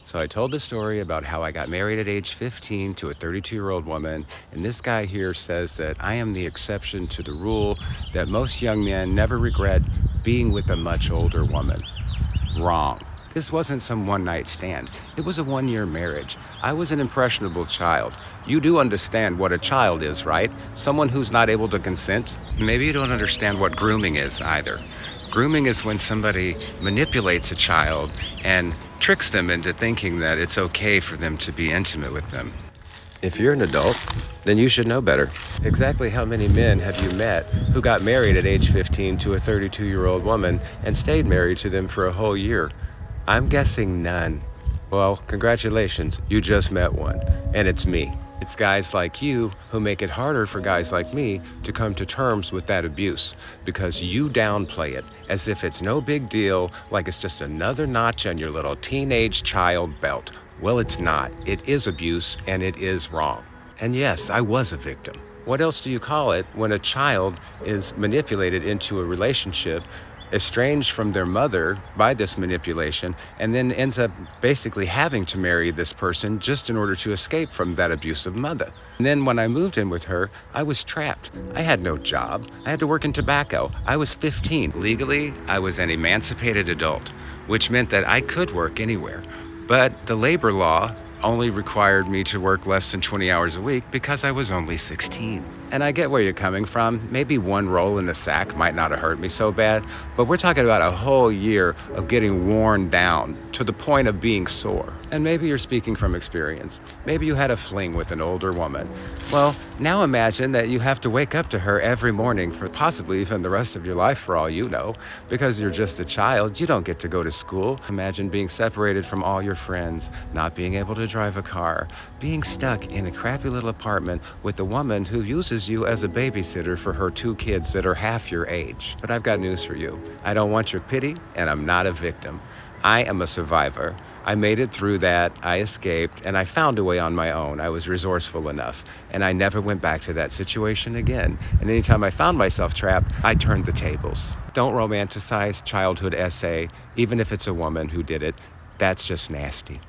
So I told the story about how I got married at age 15 to a 32-year-old woman, and this guy here says that I am the exception to the rule that most young men never regret being with a much older woman. Wrong. This wasn't some one-night stand. It was a one-year marriage. I was an impressionable child. You do understand what a child is, right? Someone who's not able to consent? Maybe you don't understand what grooming is either. Grooming is when somebody manipulates a child and tricks them into thinking that it's okay for them to be intimate with them. If you're an adult, then you should know better. Exactly how many men have you met who got married at age 15 to a 32-year-old woman and stayed married to them for a whole year? I'm guessing none. Well, congratulations, you just met one, and it's me. It's guys like you who make it harder for guys like me to come to terms with that abuse because you downplay it as if it's no big deal, like it's just another notch on your little teenage child belt. Well, it's not. It is abuse, and it is wrong. And yes, I was a victim. What else do you call it when a child is manipulated into a relationship, estranged from their mother by this manipulation, and then ends up basically having to marry this person just in order to escape from that abusive mother? And then when I moved in with her, I was trapped. I had no job. I had to work in tobacco. I was 15. Legally, I was an emancipated adult, which meant that I could work anywhere. But the labor law only required me to work less than 20 hours a week because I was only 16. And I get where you're coming from. Maybe one roll in the sack might not have hurt me so bad, but we're talking about a whole year of getting worn down to the point of being sore. And maybe you're speaking from experience. Maybe you had a fling with an older woman. Well, now imagine that you have to wake up to her every morning for possibly even the rest of your life for all you know. Because you're just a child, you don't get to go to school. Imagine being separated from all your friends, not being able to drive a car, being stuck in a crappy little apartment with a woman who uses you as a babysitter for her 2 kids that are half your age. But I've got news for you. I don't want your pity, and I'm not a victim. I am a survivor. I made it through that, I escaped, and I found a way on my own. I was resourceful enough, and I never went back to that situation again. And anytime I found myself trapped, I turned the tables. Don't romanticize childhood SA, even if it's a woman who did it. That's just nasty.